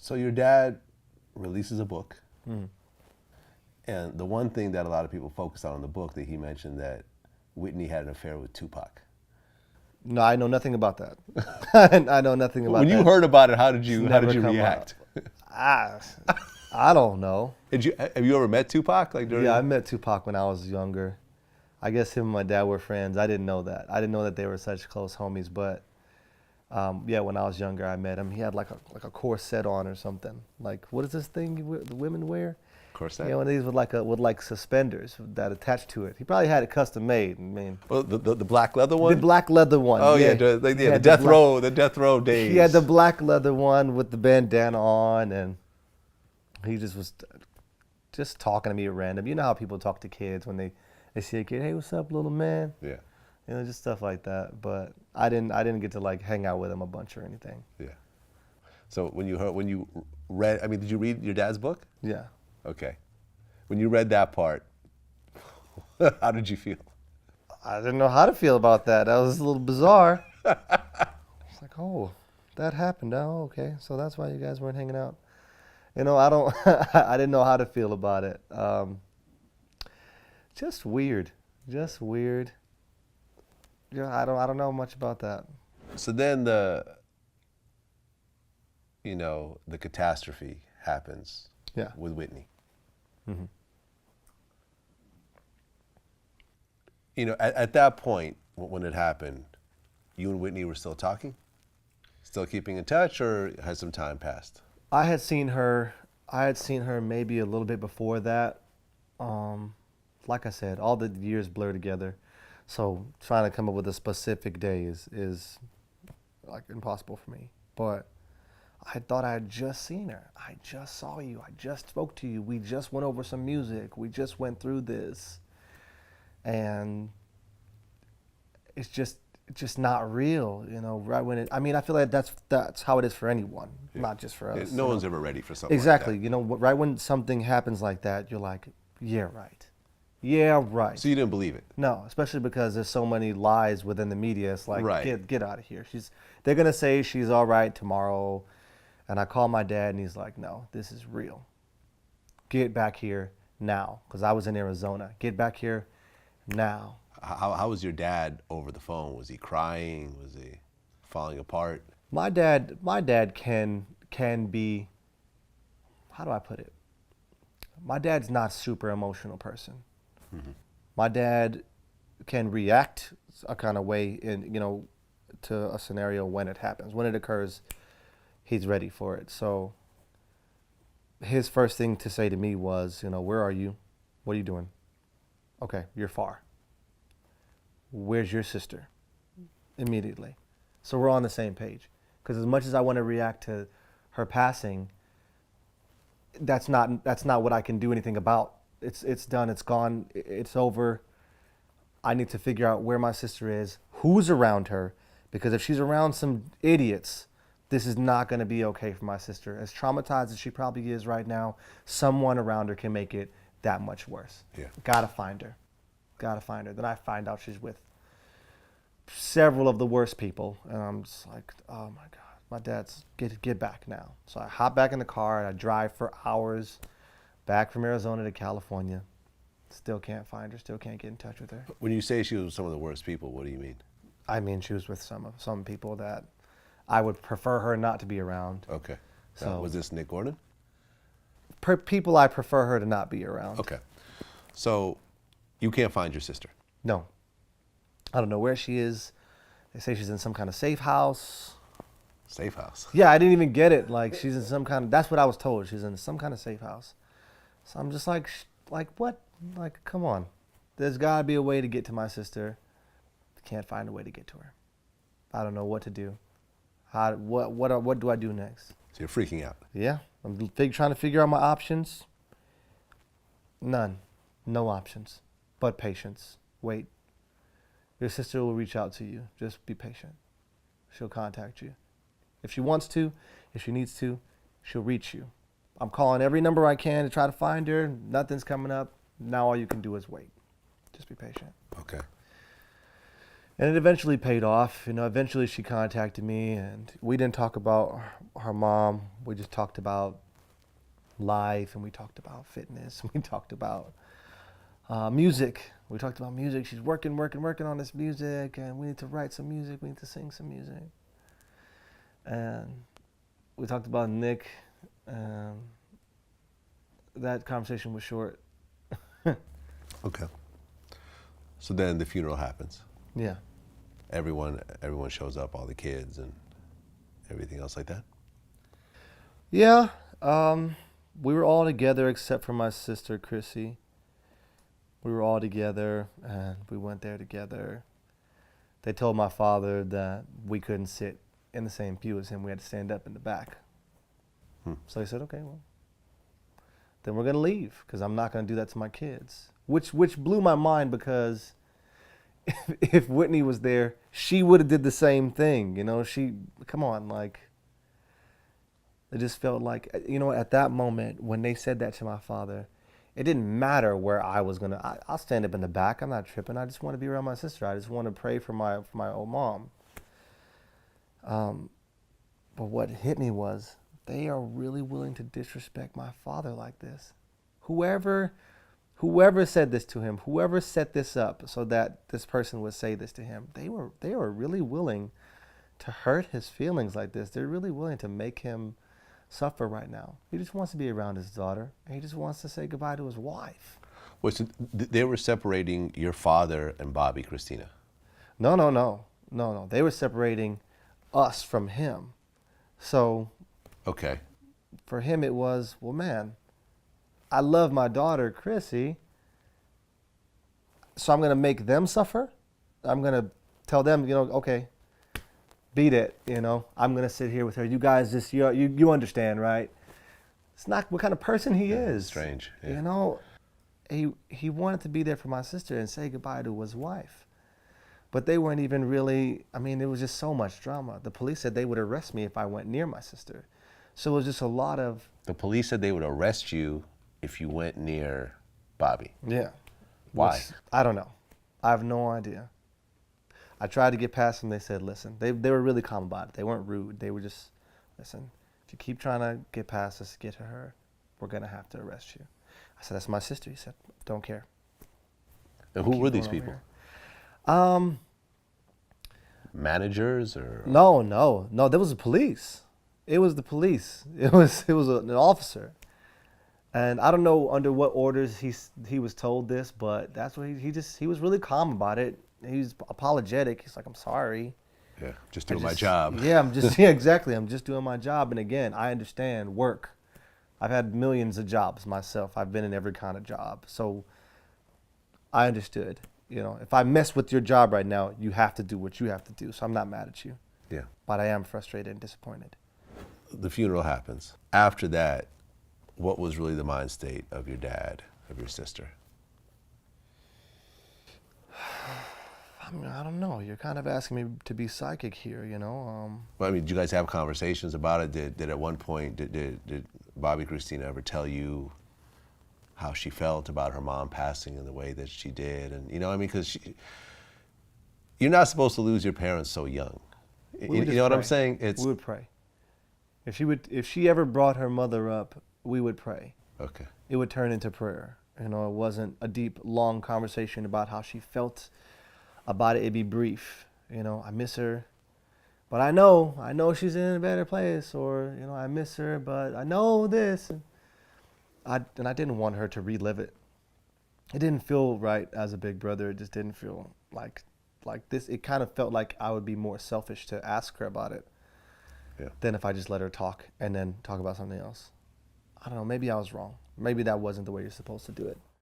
So your dad releases a book, Mm. and the one thing that a lot of people focus on in the book that he mentioned that Whitney had an affair with Tupac. No, I know nothing about that. I know nothing about When that. you heard about it, how did It's you never come react? I don't know. Have you ever met Tupac? Like during Yeah, I met Tupac when I was younger. I guess him and my dad were friends. I didn't know that. I didn't know that they were such close homies. But yeah, when I was younger, I met him. He had like a corset on or something. Like, what is this thing the women wear? corset? Yeah, one of these with like suspenders that attached to it. He probably had it custom made. I mean, Well, the black leather one. the black leather one. Oh yeah, He the had death row, the death row days. He had the black leather one with the bandana on, and he just was just talking to me at random. You know how people talk to kids when they see a kid, hey, what's up, little man? Yeah, You know, just stuff like that. But I didn't get to like hang out with him a bunch or anything. yeah. So when you read, I mean, did you read your dad's book? Yeah. Okay. When you read that part, how did you feel? I didn't know how to feel about that. That was a little bizarre. It's like, oh, that happened. Oh, okay. So that's why you guys weren't hanging out. You know, I didn't know how to feel about it. Just weird. Just weird. Yeah, I don't know much about that. So then the catastrophe happens. Yeah. With Whitney. Mm-hmm. You know, at that point when it happened, you and Whitney were still talking, still keeping in touch, or has some time passed? I had seen her maybe a little bit before that. Like I said, all the years blur together. So trying to come up with a specific day is like impossible for me. But I thought I had just seen her. I just saw you. I just spoke to you. We just went over some music. We just went through this. And it's just not real, you know, right when it, I mean, I feel like that's how it is for anyone, not just for us. No one's ever ready for something exactly, like that. you know, right when something happens like that, you're like, yeah, right. Yeah, right. So you didn't believe it? No, especially because there's so many lies within the media. It's like, right. get out of here. They're going to say she's all right tomorrow. And I call my dad and he's like, no, this is real. Get back here now. Because I was in Arizona. Get back here now. How was your dad over the phone? Was he crying? Was he falling apart? My dad can be, how do I put it? My dad's not a super emotional person. Mm-hmm. My dad can react a kind of way to a scenario when it happens. When it occurs, he's ready for it. So his first thing to say to me was, where are you? What are you doing? Okay, you're far. Where's your sister? Immediately. So we're on the same page. Because as much as I want to react to her passing, that's not what I can do anything about. It's done. It's gone. It's over. I need to figure out where my sister is, who's around her, because if she's around some idiots, this is not going to be okay for my sister. As traumatized as she probably is right now, someone around her can make it that much worse. Yeah. Gotta find her. Then I find out she's with several of the worst people, and I'm just like, oh my God, my dad's get back now. So I hop back in the car and I drive for hours back from Arizona to California. Still can't find her. Still can't get in touch with her. When you say she was with some of the worst people, what do you mean? I mean, she was with some people that I would prefer her not to be around. Okay. So was this Nick Gordon? People I prefer her to not be around. Okay. So you can't find your sister? No. I don't know where she is. They say she's in some kind of safe house. Safe house? Yeah, I didn't even get it. Like, she's in some kind of, that's what I was told. She's in some kind of safe house. So I'm just like what? Like, come on. There's got to be a way to get to my sister. Can't find a way to get to her. I don't know what to do. What do I do next? So you're freaking out? Yeah. I'm trying to figure out my options. None. No options. But patience. Wait. Your sister will reach out to you. Just be patient. She'll contact you. If she wants to, if she needs to, she'll reach you. I'm calling every number I can to try to find her. Nothing's coming up. Now all you can do is wait. Just be patient. Okay. And it eventually paid off. Eventually she contacted me, and we didn't talk about her mom. We just talked about life, and we talked about fitness. We talked about music. We talked about music. She's working on this music, and we need to write some music. We need to sing some music. And we talked about Nick, and that conversation was short. Okay. So then the funeral happens. Yeah. Everyone shows up, all the kids and everything else like that? Yeah. We were all together except for my sister, Chrissy. We were all together, and we went there together. They told my father that we couldn't sit in the same pew as him. We had to stand up in the back. So he said, okay, well, then we're going to leave, because I'm not going to do that to my kids. Which blew my mind, because if Whitney was there, she would have did the same thing. Come on, like, it just felt like, at that moment when they said that to my father, it didn't matter where I was going to, I'll stand up in the back. I'm not tripping. I just want to be around my sister. I just want to pray for my old mom. But what hit me was, they are really willing to disrespect my father like this. Whoever said this to him, whoever set this up so that this person would say this to him, they were really willing to hurt his feelings like this. They're really willing to make him suffer right now. He just wants to be around his daughter, and he just wants to say goodbye to his wife. Well, so they were separating your father and Bobbi Kristina? No. They were separating us from him. So Okay. for him it was, well, man, I love my daughter, Chrissy, so I'm going to make them suffer. I'm going to tell them, okay, beat it, I'm going to sit here with her. You guys just, you understand, right? It's not what kind of person he is. Strange. Yeah. He wanted to be there for my sister and say goodbye to his wife. But they weren't even really, there was just so much drama. The police said they would arrest me if I went near my sister. So it was just a lot of... The police said they would arrest you if you went near Bobbi. Yeah. Why? I don't know. I have no idea. I tried to get past them. They said, listen. They were really calm about it. They weren't rude. They were just, listen, if you keep trying to get past us, get to her, we're going to have to arrest you. I said, that's my sister. He said, don't care. And who were these people? Managers or? No. There was the police. It was the police. It was an officer. And I don't know under what orders he was told this, but that's what he was really calm about it. He's apologetic. He's like, I'm sorry. Yeah, just doing my job. Yeah, exactly. I'm just doing my job. And again, I understand work. I've had millions of jobs myself. I've been in every kind of job. So I understood. If I mess with your job right now, you have to do what you have to do. So I'm not mad at you. Yeah. But I am frustrated and disappointed. The funeral happens. After that, what was really the mind state of your dad, of your sister? I don't know. You're kind of asking me to be psychic here, Well, did you guys have conversations about it? Did at one point, did Bobbi Kristina ever tell you how she felt about her mom passing in the way that she did? And, because you're not supposed to lose your parents so young. You know what I'm saying? We would pray. If she ever brought her mother up, we would pray. Okay. It would turn into prayer. It wasn't a deep, long conversation about how she felt about it. It'd be brief. I miss her, but I know she's in a better place, or, I miss her, but I know this. And I didn't want her to relive it. It didn't feel right as a big brother. It just didn't feel like this. It kind of felt like I would be more selfish to ask her about it than if I just let her talk and then talk about something else. I don't know. Maybe I was wrong. Maybe that wasn't the way you're supposed to do it.